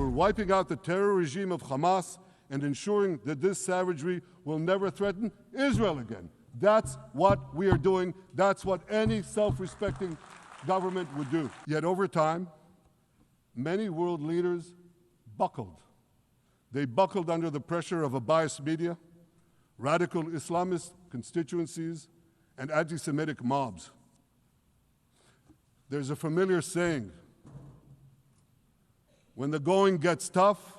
We're wiping out the terror regime of Hamas and ensuring that this savagery will never threaten Israel again. That's what we are doing. That's what any self-respecting government would do. Yet over time, many world leaders buckled. They buckled under the pressure of a biased media, radical Islamist constituencies, and anti-Semitic mobs. There's a familiar saying, when the going gets tough,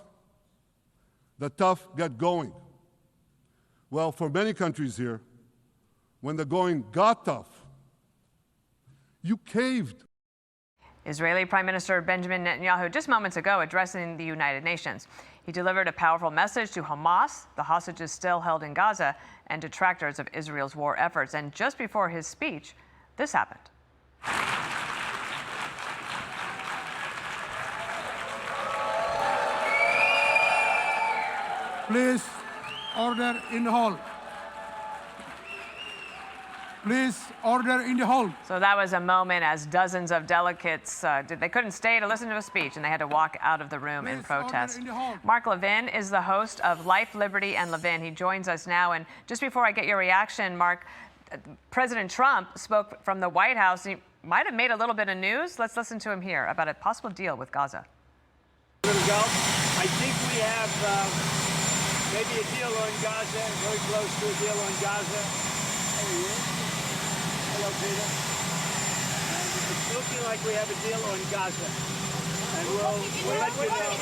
the tough get going. Well, for many countries here, when the going got tough, you caved. Israeli Prime Minister Benjamin Netanyahu just moments ago addressing the United Nations. He delivered a powerful message to Hamas, the hostages still held in Gaza, and detractors of Israel's war efforts. And just before his speech, this happened. Please, order in the hall. Please, order in the hall. So that was a moment as dozens of delegates, they couldn't stay to listen to a speech, and they had to walk out of the room in protest. Mark Levin is the host of Life, Liberty, and Levin. He joins us now. And just before I get your reaction, Mark, President Trump spoke from the White House. He might have made a little bit of news. Let's listen to him here about a possible deal with Gaza. I think we have maybe a deal on Gaza, very close to a deal on Gaza. There he is. Hello, Peter. And it's looking like we have a deal on Gaza. And we'll let you know.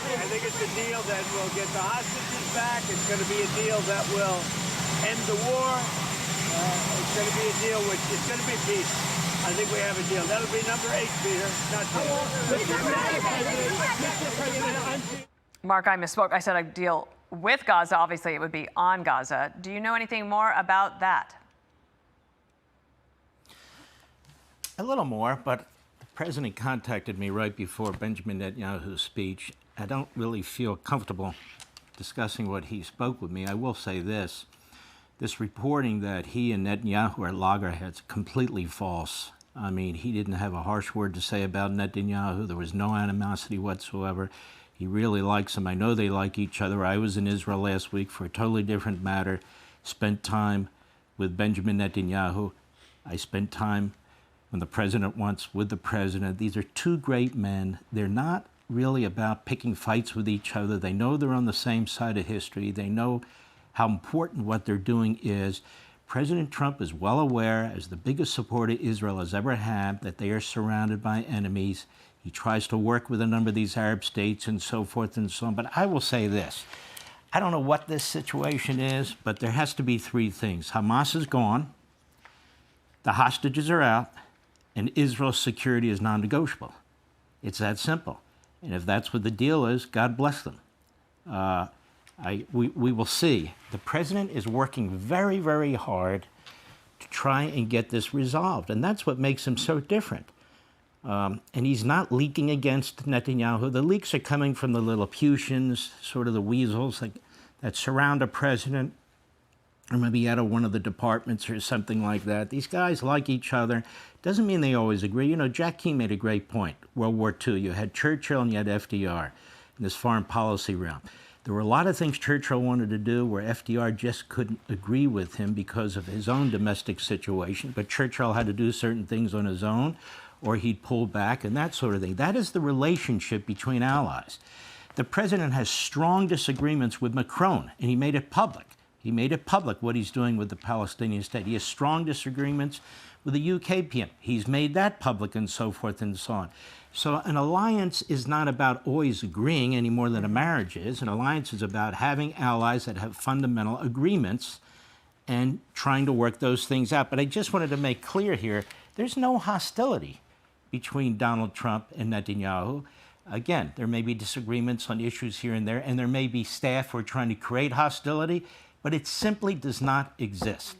I think it's a deal that will get the hostages back. It's going to be a deal that will end the war. It's going to be a deal which it's going to be peace. I think we have a deal. That'll be number 8, Peter. Not 10. Mark, I misspoke. I said a deal with Gaza. Obviously, it would be on Gaza. Do you know anything more about that? A little more, but the president contacted me right before Benjamin Netanyahu's speech. I don't really feel comfortable discussing what he spoke with me. I will say this. This reporting that he and Netanyahu are loggerheads, completely false. I mean, he didn't have a harsh word to say about Netanyahu. There was no animosity whatsoever. He really likes him. I know they like each other. I was in Israel last week for a totally different matter, spent time with Benjamin Netanyahu. I spent time when the president wants with the president. These are two great men. They're not really about picking fights with each other. They know they're on the same side of history. They know how important what they're doing is. President Trump is well aware, as the biggest supporter Israel has ever had, that they are surrounded by enemies. He tries to work with a number of these Arab states and so forth and so on. But I will say this. I don't know what this situation is, but there has to be 3 things. Hamas is gone, the hostages are out, and Israel's security is non-negotiable. It's that simple. And if that's what the deal is, God bless them. We will see. The president is working very, very hard to try and get this resolved, and that's what makes him so different. And he's not leaking against Netanyahu. The leaks are coming from the Lilliputians, sort of the weasels that surround a president, or maybe out of one of the departments or something like that. These guys like each other. Doesn't mean they always agree. You know, Jack Key made a great point. World War II, you had Churchill and you had FDR in this foreign policy realm. There were a lot of things Churchill wanted to do where FDR just couldn't agree with him because of his own domestic situation, but Churchill had to do certain things on his own, or he'd pull back and that sort of thing. That is the relationship between allies. The president has strong disagreements with Macron, and he made it public. He made it public what he's doing with the Palestinian state. He has strong disagreements with the UK PM. He's made that public and so forth and so on. So an alliance is not about always agreeing any more than a marriage is. An alliance is about having allies that have fundamental agreements and trying to work those things out. But I just wanted to make clear here, there's no hostility between Donald Trump and Netanyahu. Again, there may be disagreements on issues here and there may be staff who are trying to create hostility, but it simply does not exist.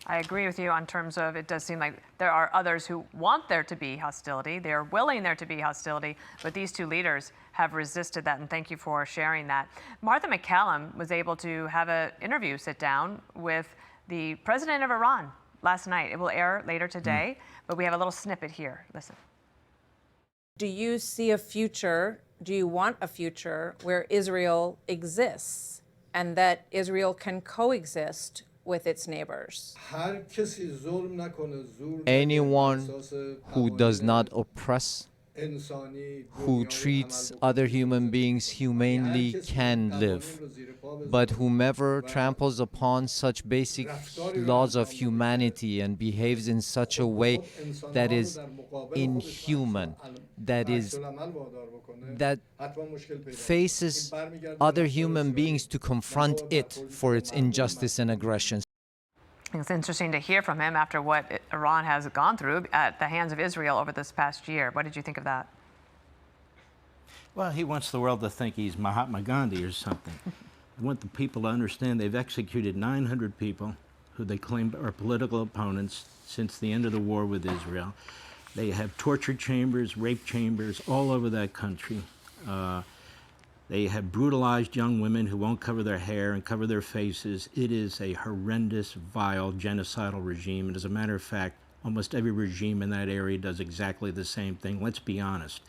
I agree with you on terms of it does seem like there are others who want there to be hostility. They're willing there to be hostility, but these 2 leaders have resisted that, and thank you for sharing that. Martha McCallum was able to have an interview sit down with the president of Iran last night. It will air later today, but we have a little snippet here. Listen. Do you see a future, do you want a future where Israel exists and that Israel can coexist with its neighbors? Anyone who does not oppress, who treats other human beings humanely can live. But whomever tramples upon such basic laws of humanity and behaves in such a way that is inhuman, that faces other human beings to confront it for its injustice and aggression. It's interesting to hear from him after what Iran has gone through at the hands of Israel over this past year. What did you think of that? Well, he wants the world to think he's Mahatma Gandhi or something. I want the people to understand they've executed 900 people who they claim are political opponents since the end of the war with Israel. They have torture chambers, rape chambers all over that country. They have brutalized young women who won't cover their hair and cover their faces. It is a horrendous, vile, genocidal regime. And as a matter of fact, almost every regime in that area does exactly the same thing. Let's be honest.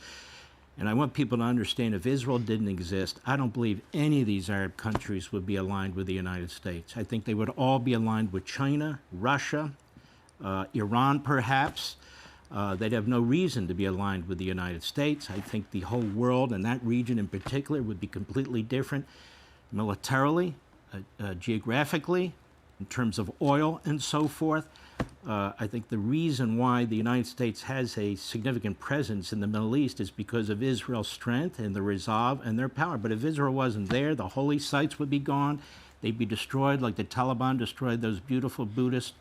And I want people to understand if Israel didn't exist, I don't believe any of these Arab countries would be aligned with the United States. I think they would all be aligned with China, Russia, Iran perhaps. They'd have no reason to be aligned with the United States. I think the whole world, and that region in particular, would be completely different militarily, geographically, in terms of oil and so forth. I think the reason why the United States has a significant presence in the Middle East is because of Israel's strength and the resolve and their power. But if Israel wasn't there, the holy sites would be gone. They'd be destroyed like the Taliban destroyed those beautiful Buddhist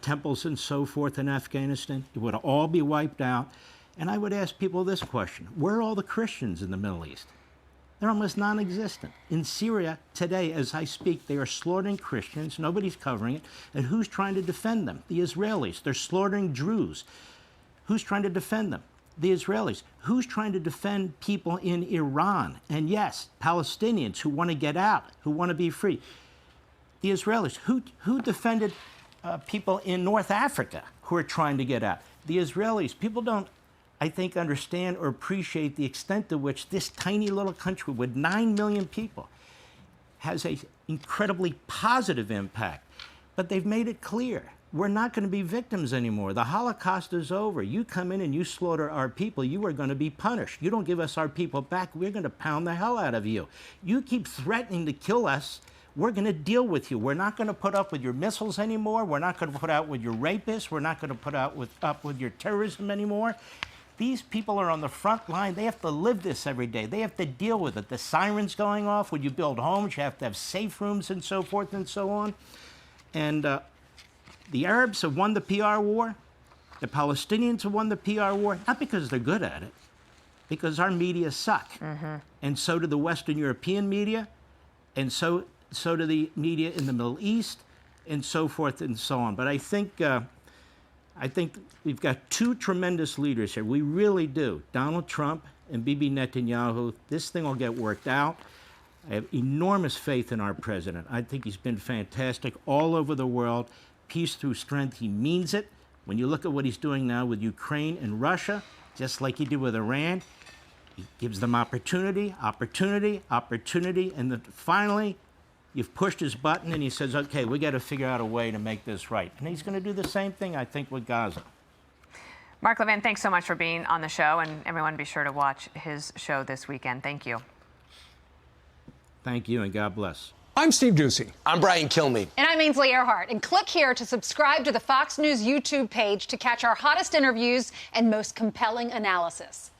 temples and so forth in Afghanistan. It would all be wiped out. And I would ask people this question: where are all the Christians in the Middle East? They're almost non-existent. In Syria today, as I speak, they are slaughtering Christians. Nobody's covering it. And who's trying to defend them? The Israelis. They're slaughtering Druze. Who's trying to defend them? The Israelis. Who's trying to defend people in Iran? And yes, Palestinians who want to get out, who want to be free. The Israelis. Who defended people in North Africa who are trying to get out? The Israelis. People don't, I think, understand or appreciate the extent to which this tiny little country with 9 million people has an incredibly positive impact. But they've made it clear, we're not going to be victims anymore. The Holocaust is over. You come in and you slaughter our people, you are going to be punished. You don't give us our people back, we're going to pound the hell out of you. You keep threatening to kill us, we're going to deal with you. We're not going to put up with your missiles anymore. We're not going to put up with your rapists. We're not going to put up with your terrorism anymore. These people are on the front line. They have to live this every day. They have to deal with it. The sirens going off. When you build homes, you have to have safe rooms and so forth and so on. And the Arabs have won the PR war. The Palestinians have won the PR war, not because they're good at it, because our media suck. Mm-hmm. And so do the Western European media, and so do the media in the Middle East, and so forth and so on. But I think we've got two tremendous leaders here. We really do. Donald Trump and Bibi Netanyahu. This thing will get worked out. I have enormous faith in our president. I think he's been fantastic all over the world. Peace through strength. He means it. When you look at what he's doing now with Ukraine and Russia, just like he did with Iran, he gives them opportunity, opportunity, opportunity, and then finally, you've pushed his button and he says, okay, we got to figure out a way to make this right. And he's going to do the same thing, I think, with Gaza. Mark Levin, thanks so much for being on the show, and everyone be sure to watch his show this weekend. Thank you. Thank you, and God bless. I'm Steve Doocy. I'm Brian Kilmeade. And I'm Ainsley Earhart. And click here to subscribe to the Fox News YouTube page to catch our hottest interviews and most compelling analysis.